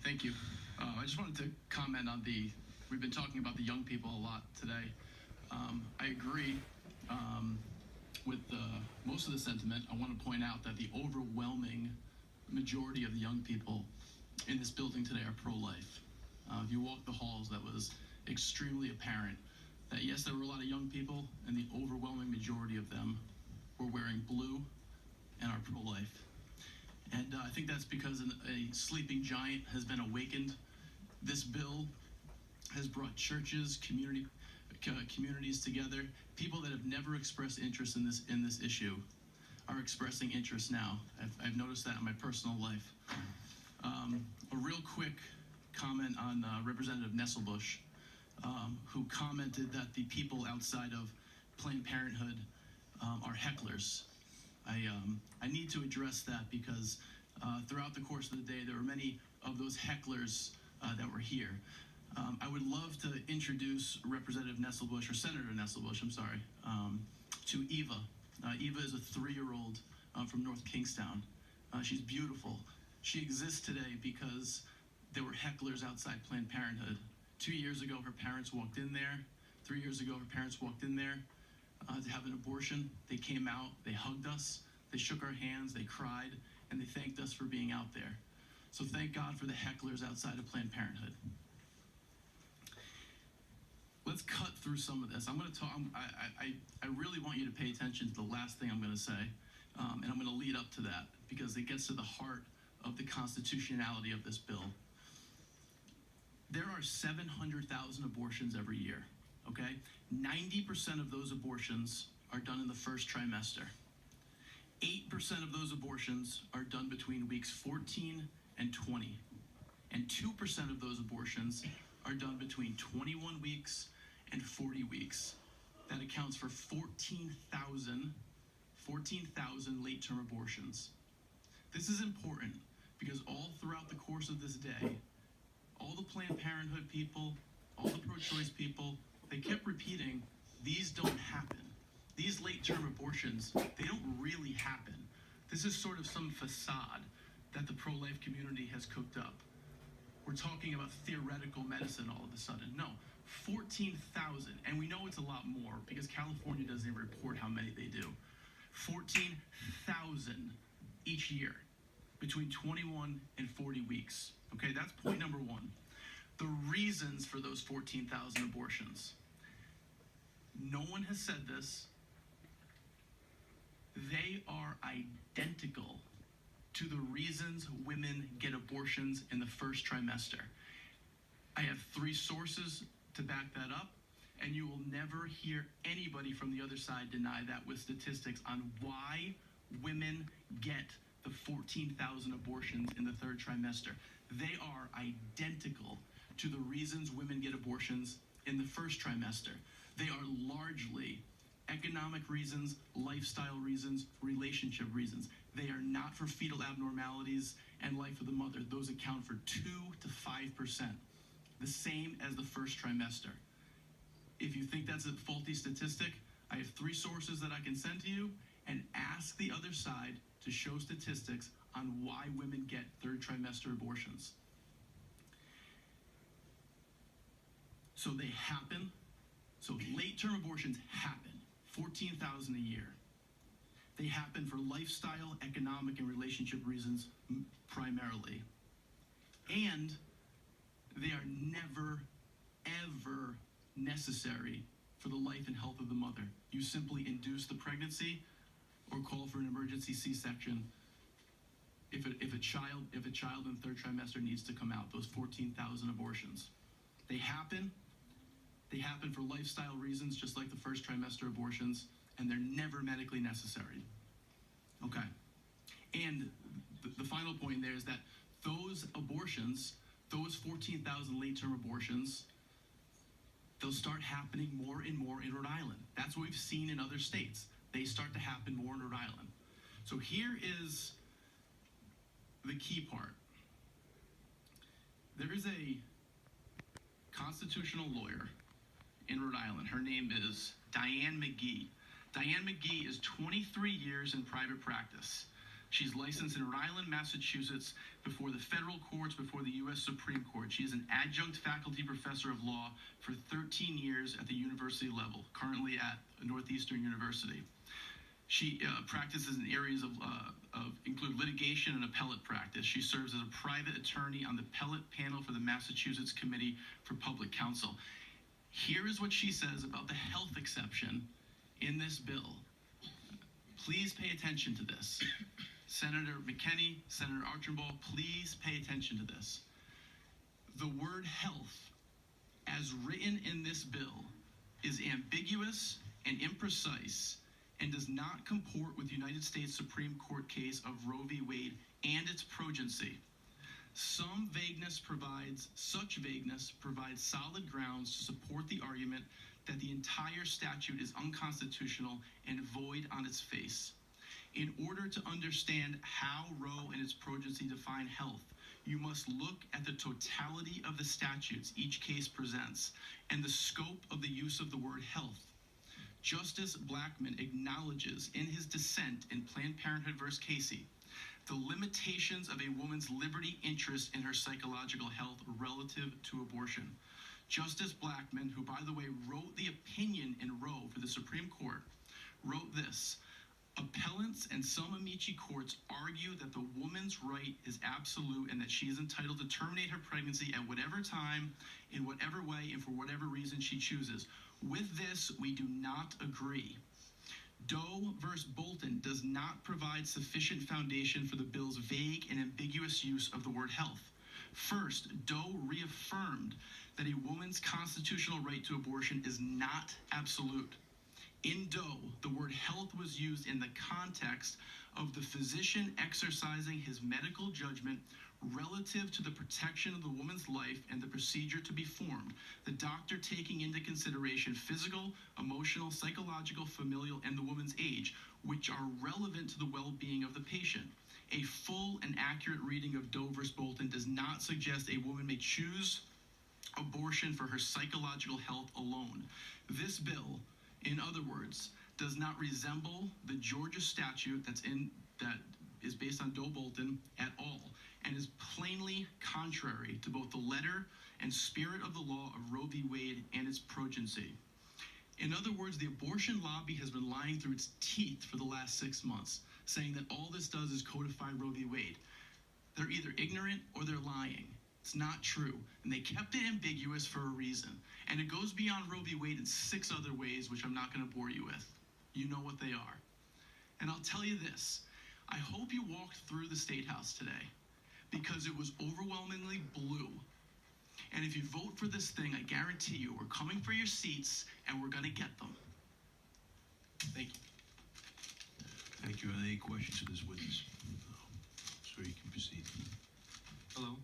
Thank you. I just wanted to comment on we've been talking about the young people a lot today. I agree with most of the sentiment. I want to point out that the overwhelming majority of the young people in this building today are pro-life. If you walk the halls, that was extremely apparent that yes, there were a lot of young people, and the overwhelming majority of them were wearing blue and are pro-life. And I think that's because a sleeping giant has been awakened. This bill has brought churches, communities together. People that have never expressed interest in this issue are expressing interest now. I've noticed that in my personal life. A real quick comment on Representative Nesselbush, who commented that the people outside of Planned Parenthood are hecklers. I need to address that because throughout the course of the day, there were many of those hecklers that were here. I would love to introduce Representative Nesselbush, or Senator Nesselbush, I'm sorry, to Eva. Eva is a 3-year-old from North Kingstown. She's beautiful. She exists today because there were hecklers outside Planned Parenthood. 2 years ago, her parents walked in there. 3 years ago, her parents walked in there to have an abortion. They came out, they hugged us, they shook our hands, they cried, and they thanked us for being out there. So thank God for the hecklers outside of Planned Parenthood. Let's cut through some of this. I'm going to talk. I really want you to pay attention to the last thing I'm going to say, and I'm going to lead up to that because it gets to the heart of the constitutionality of this bill. There are 700,000 abortions every year. Okay, 90% of those abortions are done in the first trimester. 8% of those abortions are done between weeks 14 and 20, and 2% of those abortions are done between 21 weeks and 40 weeks. That accounts for 14,000 late-term abortions. This is important because all throughout the course of this day, all the Planned Parenthood people, all the pro-choice people, they kept repeating, these don't happen. These late-term abortions, they don't really happen. This is sort of some facade that the pro-life community has cooked up. We're talking about theoretical medicine all of a sudden. No, 14,000, and we know it's a lot more because California doesn't even report how many they do. 14,000 each year between 21 and 40 weeks. Okay, that's point number one. The reasons for those 14,000 abortions. No one has said this. They are identical to the reasons women get abortions in the first trimester. I have 3 sources to back that up, and you will never hear anybody from the other side deny that with statistics on why women get the 14,000 abortions in the 3rd trimester. They are identical to the reasons women get abortions in the first trimester. They are largely economic reasons, lifestyle reasons, relationship reasons. They are not for fetal abnormalities and life of the mother. Those account for 2 to 5%, the same as the first trimester. If you think that's a faulty statistic, I have 3 sources that I can send to you, and ask the other side to show statistics on why women get 3rd trimester abortions. So they happen. So late-term abortions happen, 14,000 a year. They happen for lifestyle, economic, and relationship reasons primarily. And they are never, ever necessary for the life and health of the mother. You simply induce the pregnancy or call for an emergency C-section if a child in the 3rd trimester needs to come out, those 14,000 abortions. They happen for lifestyle reasons, just like the first trimester abortions, and they're never medically necessary. Okay. And the final point there is that those abortions, those 14,000 late-term abortions, they'll start happening more and more in Rhode Island. That's what we've seen in other states. They start to happen more in Rhode Island. So here is the key part. There is a constitutional lawyer in Rhode Island. Her name is Diane McGee. Diane McGee is 23 years in private practice. She's licensed in Rhode Island, Massachusetts, before the federal courts, before the U.S. Supreme Court. She is an adjunct faculty professor of law for 13 years at the university level, currently at Northeastern University. She practices in areas of include litigation and appellate practice. She serves as a private attorney on the appellate panel for the Massachusetts Committee for Public Counsel. Here is what she says about the health exception in this bill. Please pay attention to this. Senator McKinney, Senator Archambault, please pay attention to this. The word health, as written in this bill, is ambiguous and imprecise and does not comport with the United States Supreme Court case of Roe v. Wade and its progency. Such vagueness provides solid grounds to support the argument that the entire statute is unconstitutional and void on its face. In order to understand how Roe and its progency define health, you must look at the totality of the statutes each case presents and the scope of the use of the word health. Justice Blackmun acknowledges in his dissent in Planned Parenthood v. Casey the limitations of a woman's liberty interest in her psychological health relative to abortion. Justice Blackmun, who, by the way, wrote the opinion in Roe for the Supreme Court, wrote this: appellants and some amici courts argue that the woman's right is absolute and that she is entitled to terminate her pregnancy at whatever time, in whatever way, and for whatever reason she chooses. With this, we do not agree. Doe v. Bolton does not provide sufficient foundation for the bill's vague and ambiguous use of the word health. First, Doe reaffirmed that a woman's constitutional right to abortion is not absolute. In Doe, the word health was used in the context of the physician exercising his medical judgment relative to the protection of the woman's life and the procedure to be performed, the doctor taking into consideration physical, emotional, psychological, familial, and the woman's age, which are relevant to the well-being of the patient. A full and accurate reading of Doe v. Bolton does not suggest a woman may choose abortion for her psychological health alone. This bill, in other words, does not resemble the Georgia statute that is based on Doe Bolton at all, and is plainly contrary to both the letter and spirit of the law of Roe v. Wade and its progency. In other words, the abortion lobby has been lying through its teeth for the last 6 months, saying that all this does is codify Roe v. Wade. They're either ignorant or they're lying. It's not true, and they kept it ambiguous for a reason. And it goes beyond Roe v. Wade in 6 other ways, which I'm not going to bore you with. You know what they are. And I'll tell you this, I hope you walked through the State House today because it was overwhelmingly blue. And if you vote for this thing, I guarantee you we're coming for your seats and we're going to get them. Thank you. Thank you. Are there any questions to this witness? So you can proceed. Hello.